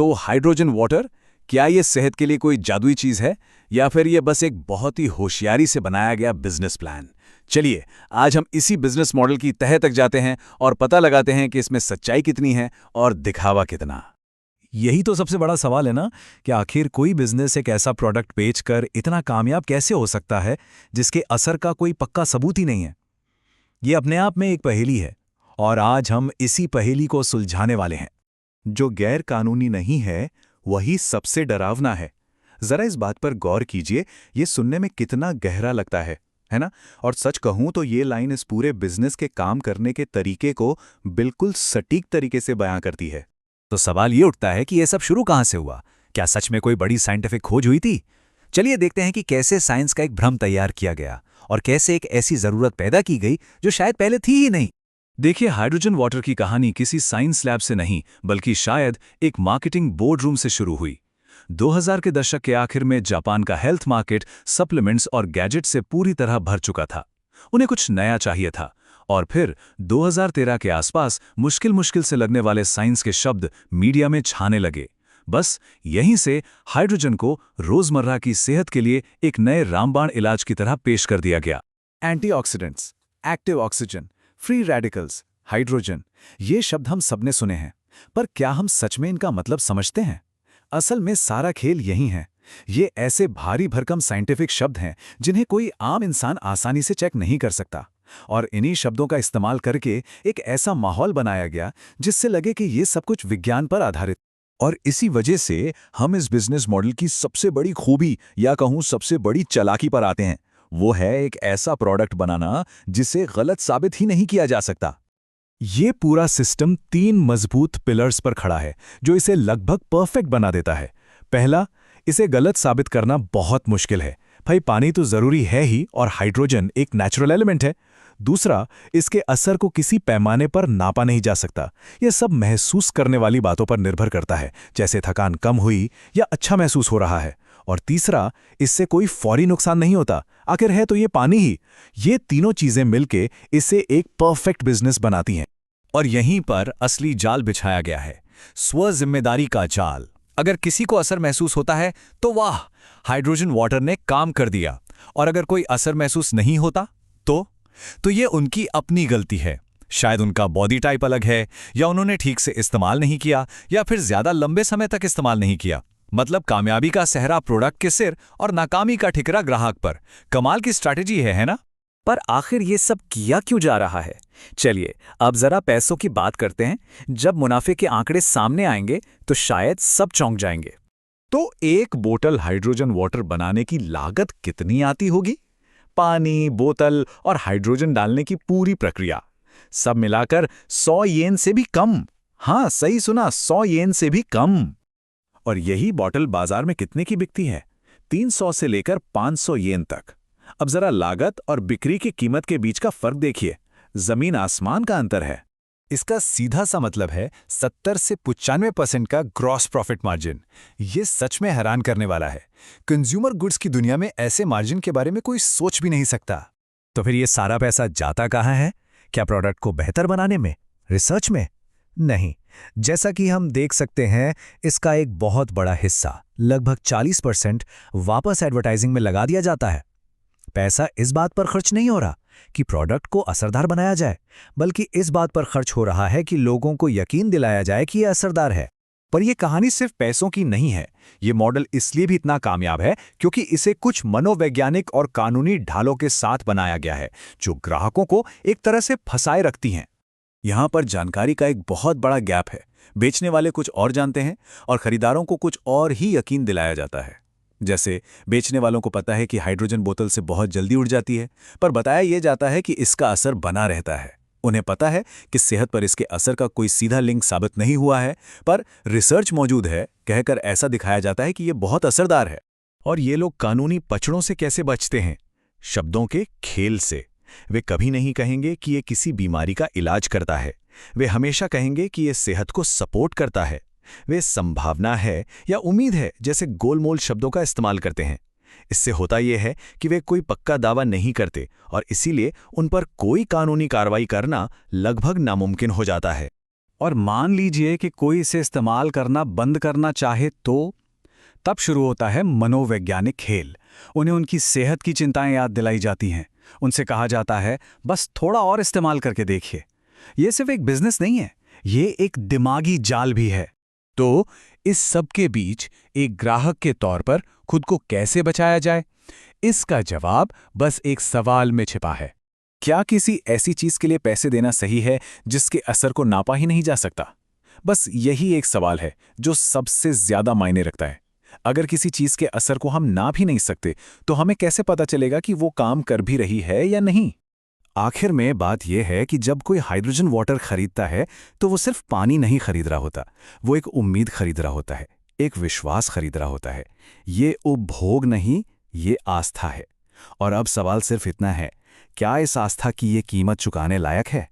तो hydrogen water, क्या ये सेहत के लिए कोई जादुई चीज है या फिर ये बस एक बहुत ही होशियारी से बनाया गया बिजनेस प्लान? चलिए आज हम इसी बिजनेस मॉडल की तह तक जाते हैं और पता लगाते हैं कि इसमें सच्चाई कितनी है और दिखावा कितना। यही तो सबसे बड़ा सवाल है ना कि आखिर कोई बिजनेस एक ऐसा प्रोडक्ट बेचकर इतना कामयाब कैसे हो सकता है जिसके असर का कोई पक्का सबूत ही नहीं है। ये अपने आप में एक पहेली है और आज हम इसी पहेली को सुलझाने वाले हैं। जो गैर कानूनी नहीं है वही सबसे डरावना है। जरा इस बात पर गौर कीजिए, ये सुनने में कितना गहरा लगता है ना? और सच कहूं तो ये लाइन इस पूरे बिजनेस के काम करने के तरीके को बिल्कुल सटीक तरीके से बयां करती है। तो सवाल ये उठता है कि ये सब शुरू कहां से हुआ? क्या सच में कोई बड़ी साइंटिफिक खोज हुई थी? चलिए देखते हैं कि कैसे साइंस का एक भ्रम तैयार किया गया और कैसे एक ऐसी जरूरत पैदा की गई जो शायद पहले थी ही नहीं। देखिए, हाइड्रोजन वाटर की कहानी किसी साइंस लैब से नहीं बल्कि शायद एक मार्केटिंग बोर्ड रूम से शुरू हुई। 2000 के दशक के आखिर में जापान का हेल्थ मार्केट सप्लीमेंट्स और गैजेट से पूरी तरह भर चुका था। उन्हें कुछ नया चाहिए था और फिर 2013 के आसपास मुश्किल से लगने वाले साइंस के शब्द मीडिया में छाने लगे। बस यहीं से हाइड्रोजन को रोजमर्रा की सेहत के लिए एक नए रामबाण इलाज की तरह पेश कर दिया गया। Antioxidants, active oxygen, free radicals, hydrogen, ये शब्द हम सबने सुने हैं, पर क्या हम सच में इनका मतलब समझते हैं? असल में सारा खेल यही है। ये ऐसे भारी भरकम साइंटिफिक शब्द हैं जिन्हें कोई आम इंसान आसानी से चेक नहीं कर सकता, और इन्हीं शब्दों का इस्तेमाल करके एक ऐसा माहौल बनाया गया जिससे लगे कि ये सब कुछ विज्ञान पर आधारित। और इसी वजह से हम इस बिजनेस मॉडल की सबसे बड़ी खूबी या कहूँ सबसे बड़ी चालाकी पर आते हैं। वो है एक ऐसा प्रोडक्ट बनाना जिसे गलत साबित ही नहीं किया जा सकता। ये पूरा सिस्टम 3 मजबूत पिलर्स पर खड़ा है जो इसे लगभग परफेक्ट बना देता है। पहला, इसे गलत साबित करना बहुत मुश्किल है। भाई, पानी तो जरूरी है ही और हाइड्रोजन एक नेचुरल एलिमेंट है। दूसरा, इसके असर को किसी पैमाने पर नापा नहीं जा सकता। यह सब महसूस करने वाली बातों पर निर्भर करता है, जैसे थकान कम हुई या अच्छा महसूस हो रहा है। और तीसरा, इससे कोई फौरी नुकसान नहीं होता, आखिर है तो ये पानी ही। ये तीनों चीजें मिलके इसे एक परफेक्ट बिजनेस बनाती हैं। और यहीं पर असली जाल बिछाया गया है, स्व-जिम्मेदारी का जाल। अगर किसी को असर महसूस होता है तो वाह, हाइड्रोजन वाटर ने काम कर दिया, और अगर कोई असर महसूस नहीं होता तो ये उनकी अपनी गलती है। शायद उनका बॉडी टाइप अलग है, या उन्होंने ठीक से इस्तेमाल नहीं किया, या फिर ज्यादा लंबे समय तक इस्तेमाल नहीं किया। मतलब कामयाबी का सेहरा प्रोडक्ट के सिर और नाकामी का ठिकरा ग्राहक पर। कमाल की स्ट्रैटेजी है ना? पर आखिर ये सब किया क्यों जा रहा है? चलिए अब जरा पैसों की बात करते हैं। जब मुनाफे के आंकड़े सामने आएंगे तो शायद सब चौंक जाएंगे। तो एक बोतल हाइड्रोजन वाटर बनाने की लागत कितनी आती होगी? पानी, बोतल और हाइड्रोजन डालने की पूरी प्रक्रिया सब मिलाकर 100 येन से भी कम। हाँ, सही सुना, 100 येन से भी कम। और यही बॉटल बाजार में कितने की बिकती है? 300 से लेकर 500 येन तक। अब जरा लागत और बिक्री की कीमत के बीच का फर्क देखिए, जमीन आसमान का अंतर है। इसका सीधा सा मतलब है 70 से 95% का ग्रॉस प्रॉफिट मार्जिन। ये सच में हैरान करने वाला है। कंज्यूमर गुड्स की दुनिया में ऐसे मार्जिन के बारे में कोई सोच भी नहीं सकता। तो फिर ये सारा पैसा जाता कहाँ है? क्या प्रोडक्ट को बेहतर बनाने में, रिसर्च में? नहीं। जैसा कि हम देख सकते हैं, इसका एक बहुत बड़ा हिस्सा, लगभग 40%, वापस एडवर्टाइजिंग में लगा दिया जाता है। पैसा इस बात पर खर्च नहीं हो रहा कि प्रोडक्ट को असरदार बनाया जाए, बल्कि इस बात पर खर्च हो रहा है कि लोगों को यकीन दिलाया जाए कि यह असरदार है। पर यह कहानी सिर्फ पैसों की नहीं है। ये मॉडल इसलिए भी इतना कामयाब है क्योंकि इसे कुछ मनोवैज्ञानिक और कानूनी ढालों के साथ बनाया गया है जो ग्राहकों को एक तरह से फंसाए रखती हैं। यहां पर जानकारी का एक बहुत बड़ा गैप है। बेचने वाले कुछ और जानते हैं और खरीदारों को कुछ और ही यकीन दिलाया जाता है। जैसे बेचने वालों को पता है कि हाइड्रोजन बोतल से बहुत जल्दी उड़ जाती है, पर बताया यह जाता है कि इसका असर बना रहता है। उन्हें पता है कि सेहत पर इसके असर का कोई सीधा लिंक साबित नहीं हुआ है, पर रिसर्च मौजूद है कहकर ऐसा दिखाया जाता है कि यह बहुत असरदार है। और ये लोग कानूनी पचड़ों से कैसे बचते हैं? शब्दों के खेल से। वे कभी नहीं कहेंगे कि ये किसी बीमारी का इलाज करता है। वे हमेशा कहेंगे कि ये सेहत को सपोर्ट करता है। वे संभावना है या उम्मीद है जैसे गोलमोल शब्दों का इस्तेमाल करते हैं। इससे होता यह है कि वे कोई पक्का दावा नहीं करते और इसीलिए उन पर कोई कानूनी कार्रवाई करना लगभग नामुमकिन हो जाता है। और मान लीजिए कि कोई इसे इस्तेमाल करना बंद करना चाहे तो तब शुरू होता है मनोवैज्ञानिक खेल। उन्हें उनकी सेहत की चिंताएं याद दिलाई जाती हैं। उनसे कहा जाता है बस थोड़ा और इस्तेमाल करके देखिए। ये सिर्फ एक बिजनेस नहीं है, ये एक दिमागी जाल भी है। तो इस सब के बीच एक ग्राहक के तौर पर खुद को कैसे बचाया जाए? इसका जवाब बस एक सवाल में छिपा है। क्या किसी ऐसी चीज के लिए पैसे देना सही है जिसके असर को नापा ही नहीं जा सकता? बस यही एक सवाल है जो सबसे ज्यादा मायने रखता है। अगर किसी चीज के असर को हम नाप ही नहीं सकते, तो हमें कैसे पता चलेगा कि वो काम कर भी रही है या नहीं? आखिर में बात यह है कि जब कोई हाइड्रोजन वाटर खरीदता है तो वो सिर्फ पानी नहीं खरीद रहा होता, वो एक उम्मीद खरीद रहा होता है, एक विश्वास खरीद रहा होता है। ये उपभोग नहीं, ये आस्था है। और अब सवाल सिर्फ इतना है, क्या इस आस्था की ये कीमत चुकाने लायक है?